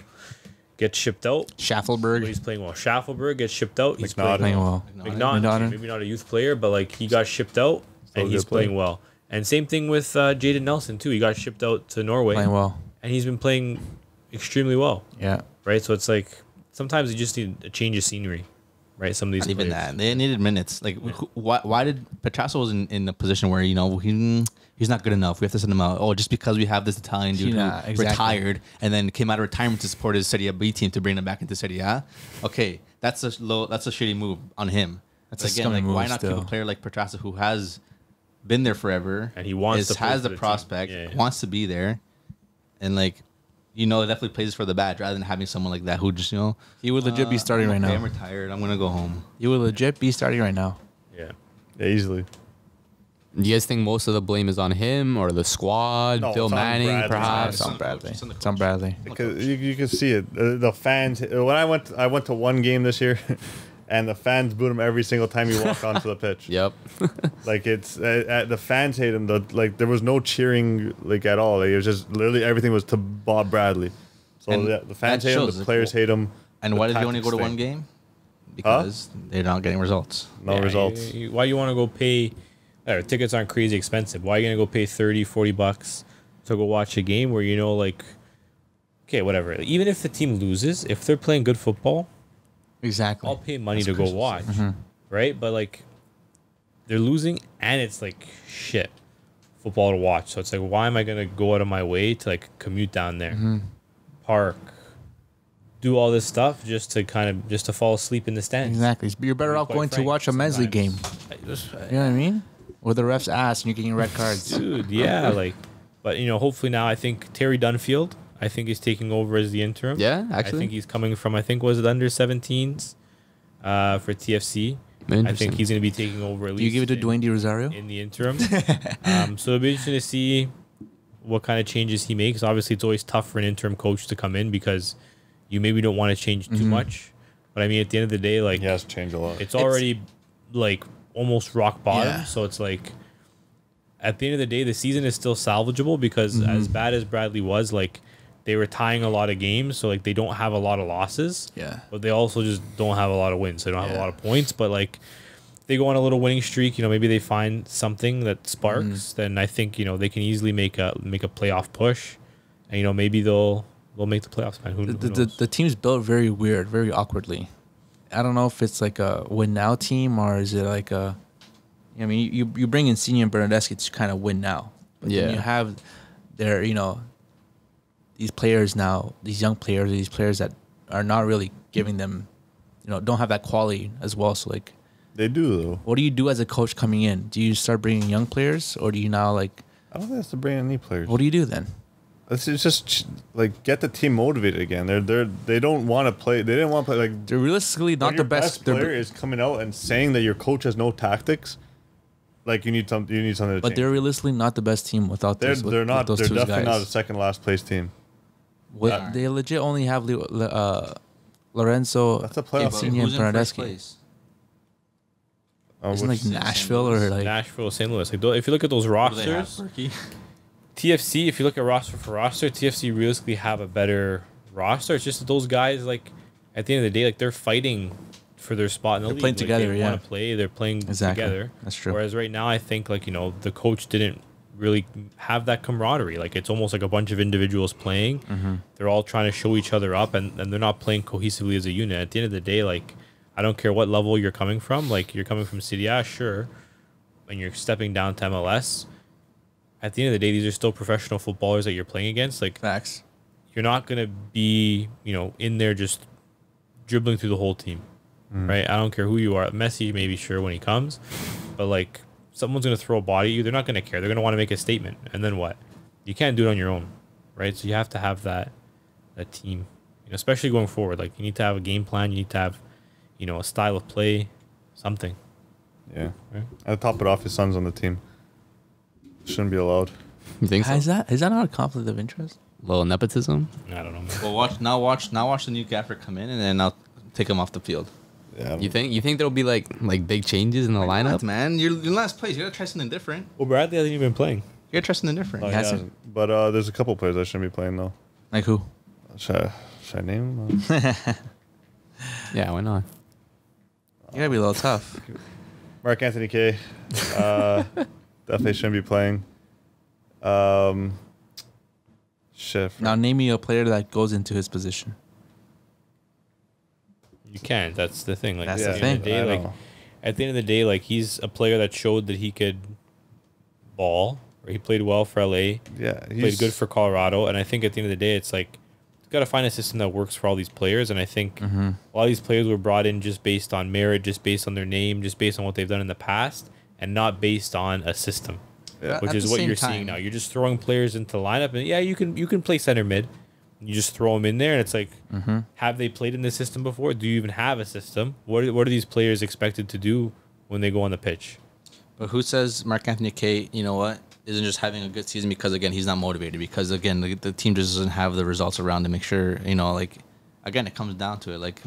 get shipped out. But Schaffelberg. he's playing well. Schaffelberg gets shipped out. He's McNaughton. playing Playing well. McNaughton, McNaughton. maybe not a youth player, but like he got shipped out Still and a he's good player. playing well. And same thing with Jaden Nelson too. He got shipped out to Norway Playing well. and he's been playing extremely well, Yeah. right? So it's like sometimes you just need a change of scenery, right? Some of these Not even players. that. They needed minutes. Like, why did Petrasso was in a position where he's not good enough? We have to send him out. Oh, just because we have this Italian dude Yeah, who exactly. retired and then came out of retirement to support his Serie B team to bring him back into Serie A. Okay, that's a shitty move on him. That's a Again, scummy like move why not keep still. a player like Petrasso who has been there forever And he wants to play has for the the team. prospect, Yeah, yeah. wants to be there, and like. Definitely plays for the badge rather than having someone like that who just, He would legit be starting right I'm now. retired. I'm going to go home. He would legit be starting right now. Yeah. Yeah, easily. Do you guys think most of the blame is on him or the squad? No, Bill it's on Manning, Bradley. perhaps? It's on Bradley. It's on the It's on Bradley. Because you can see it. The fans. When I went to one game this year, and the fans booed him every single time he walked onto the pitch. Yep. Like it's the fans hate him. There was no cheering like at all. Like, it was just literally everything was to Bob Bradley. So And the fans that hate him. shows, The like, players hate him. And the why did you only go to tactics one stink. game? Because they're not getting results. No Yeah, results. Why you want to go pay? Tickets aren't crazy expensive. Why are you going to go pay $30-$40 to go watch a game where like, okay, whatever. Even if the team loses, if they're playing good football, Exactly. I'll pay money to go watch, right? But like, they're losing, and it's like shit football to watch. So it's like, why am I gonna go out of my way to like commute down there, park, do all this stuff just to fall asleep in the stands? Exactly. You're better off Quite going to frank, watch a men's league game. sometimes. You know what I mean? Where the refs ass and you're getting red cards. Dude, yeah, like, but hopefully now I think Terry Dunfield, I think he's taking over as the interim. Yeah, I actually. think he's coming from, was it under 17s for TFC. I Interesting. think he's going to be taking over at least. Do you give it to in- Dwayne Di Rosario? in the interim. So it'll be interesting to see what kind of changes he makes. Obviously, it's always tough for an interim coach to come in because you maybe don't want to change too much. But I mean, at the end of the day, like He has changed a lot. it's already like almost rock bottom. Yeah. So it's like at the end of the day, the season is still salvageable because as bad as Bradley was, like they were tying a lot of games, so like they don't have a lot of losses. Yeah. But they also just don't have a lot of wins. They don't have a Yeah. lot of points. But like they go on a little winning streak, maybe they find something that sparks. Then I think they can easily make a playoff push, and maybe they'll make the playoffs. Man, who knows? The team's built very weird, very awkwardly. I don't know if it's like a win now team or is it like a. I mean, you bring in Senior and Bernardeschi to kind of win now, but then Yeah. you have their these players now, these young players, these players that are not really giving them, don't have that quality as well. So like, They do though. what do you do as a coach coming in? Do you start bringing young players or do you now like? I don't think that's to bring any players. What do you do then? It's just like get the team motivated again. They don't want to play. They didn't want to play like. They're realistically not When the your best. player is coming out and saying that your coach has no tactics. Like you need something to But change. they're realistically not the best team without They're those. they're not. With those They're two definitely guys. not a second last place team. They legit only have Lorenzo, That's a playoff Insigne, and Bernardeschi. Isn't like Which- Nashville or like Nashville, St. Louis. Like if you look at those rosters, TFC. If you look at roster for roster, TFC realistically have a better roster. It's just that those guys, like at the end of the day, like they're fighting for their spot in the They're league. playing Like, together, They yeah. want to play. They're playing Exactly. together. That's true. Whereas right now, I think like the coach didn't really have that camaraderie. Like it's almost like a bunch of individuals playing. Mm-hmm. They're all trying to show each other up, and they're not playing cohesively as a unit. At the end of the day, like I don't care what level you're coming from. Like you're coming from City A, sure. and you're stepping down to MLS, at the end of the day, these are still professional footballers that you're playing against. Like, Facts. you're not gonna be, in there just dribbling through the whole team, right? I don't care who you are. Messi, maybe sure when he comes, but like someone's gonna throw a body at you. They're not gonna care. They're gonna want to make a statement, and then what? You can't do it on your own, right? So you have to have that team, especially going forward. Like you need to have a game plan. You need to have, a style of play, something. Yeah. Right? I'd top it off. His son's on the team. Shouldn't be allowed. You think so? Is that not a conflict of interest? Little nepotism. I don't know. Man. Well, watch the new gaffer come in, and then I'll take him off the field. Yeah. You think there'll be like big changes in the Why lineup? not, man? You're in last place. You gotta try something different. Well, Bradley hasn't even been playing. You gotta try something different. No, he hasn't. hasn't. But there's a couple players that shouldn't be playing though. Like who? Should I name them? Yeah, why not? You gotta be a little tough. Mark Anthony K. Definitely shouldn't be playing. Shit. Now name me a player that goes into his position. You can't. That's the thing. Like That's at the the end of thing. the day, I like know. at the end of the day, like he's a player that showed that he could ball. Or he played well for LA. Yeah. Played good for Colorado, and I think at the end of the day, it's like you got to find a system that works for all these players. And I think a lot of these players were brought in just based on merit, just based on their name, just based on what they've done in the past, and not based on a system. Yeah. Which At is the what same you're seeing time- now. You're just throwing players into the lineup, and yeah, you can play center mid. You just throw them in there, and it's like, have they played in this system before? Do you even have a system? What are these players expected to do when they go on the pitch? But who says Mark Anthony K, isn't just having a good season because, again, he's not motivated? Because, again, the team just doesn't have the results around to make sure, again, it comes down to it. Like,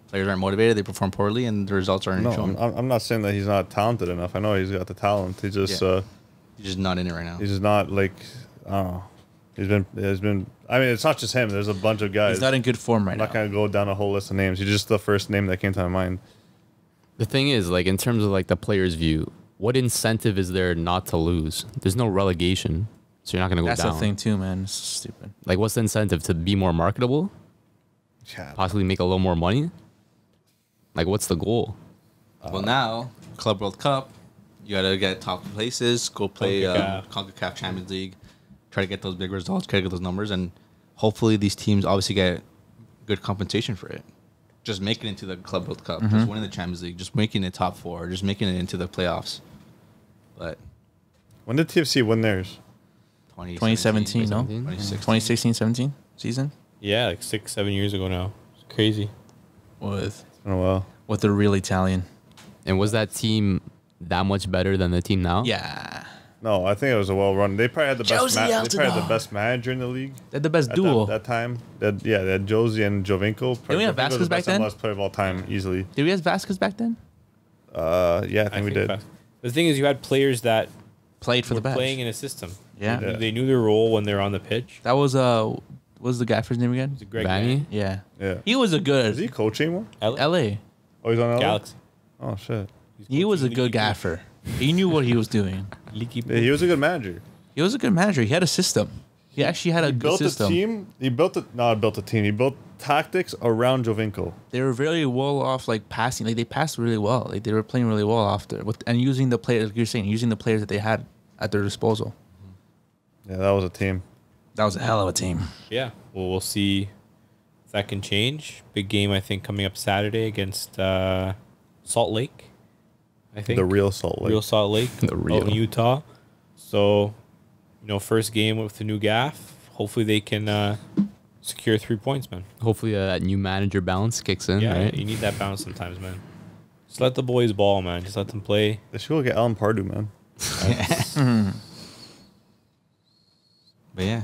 players aren't motivated, they perform poorly, and the results aren't No, shown. I'm not saying that he's not talented enough. I know he's got the talent. He just Yeah. He's just not in it right now. he's just not like I don't know. He's been. I mean, it's not just him. There's a bunch of guys. He's not in good form right I'm now. not gonna go down a whole list of names. He's just the first name that came to my mind. The thing is, like, in terms of like the player's view, what incentive is there not to lose? There's no relegation, so you're not gonna go That's down. the thing too, man. It's stupid. Like, what's the incentive to be more marketable? Yeah. Possibly make a little more money? Like, what's the goal? Well, now, Club World Cup, you got to get top places, go play CONCACAF. CONCACAF Champions League, try to get those big results, try to get those numbers, and hopefully these teams obviously get good compensation for it. Just make it into the Club World Cup, just winning the Champions League, just making it top four, just making it into the playoffs. But When did TFC win theirs? 2017, no? 2016. 2016, 17 season Yeah, like 6-7 years ago now. It's crazy. with It's been a while. the real Italian. And was that team that much better than the team now? Yeah, No, I think it was a well run. They probably had the best. Josie They probably had Altidore. the best manager in the league. they're the best At duo. that time. They had Josie and Jovinko. Didn't we have Jovinko was Vasquez the back best then? MLS player of all time, easily. Did we have Vasquez back then? Yeah, I think we did. fast. The thing is, you had players that Played for were the best. playing in a system. Yeah. They knew their role when they're on the pitch. That was what was the guy for his name again? It's a Greg Vanny? Yeah, Yeah. he was a good Is he coach anymore? LA. Oh, he's on LA? Galaxy. Oh shit. He was a good gaffer. He knew what he was doing. Yeah, he was a good manager. He was a good manager. He had a system. He actually had a good Built system. a team. He built a not built a team. He built tactics around Jovinko. They were very well off, like passing. Like they passed really well. Like they were playing really well after, and using the players, like you're saying, using the players that they had at their disposal. Yeah, that was a team. That was a hell of a team. Yeah. Well, we'll see if that can change. Big game, I think, coming up Saturday against Salt Lake. I think The real Salt Lake. Real Salt Lake, The real. out in Utah. So, first game with the new gaff. Hopefully, they can secure 3 points, man. Hopefully that new manager balance kicks in, Yeah, right? you need that balance sometimes, man. Just let the boys ball, man. Just let them play. They should go get Alan Pardew, man. But yeah,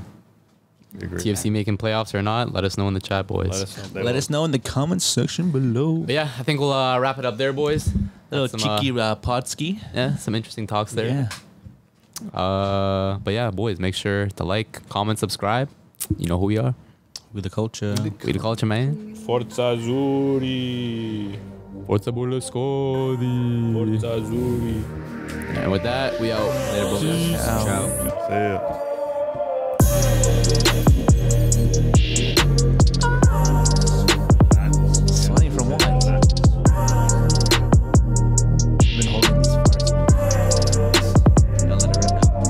Agree. TFC making playoffs or not, let us know in the chat, boys. Let us know. They Let will. us know in the comment section below. But yeah, I think we'll wrap it up there, boys. Little That's some, cheeky podski. yeah, some interesting talks there. Yeah. But yeah, boys, make sure to like, comment, subscribe. You know who we are. With the culture. We the culture, man. Forza Azzurri. Forza Berlusconi. Forza Azzurri. And with that, we out. Later, boys. Ciao. ciao. See ya.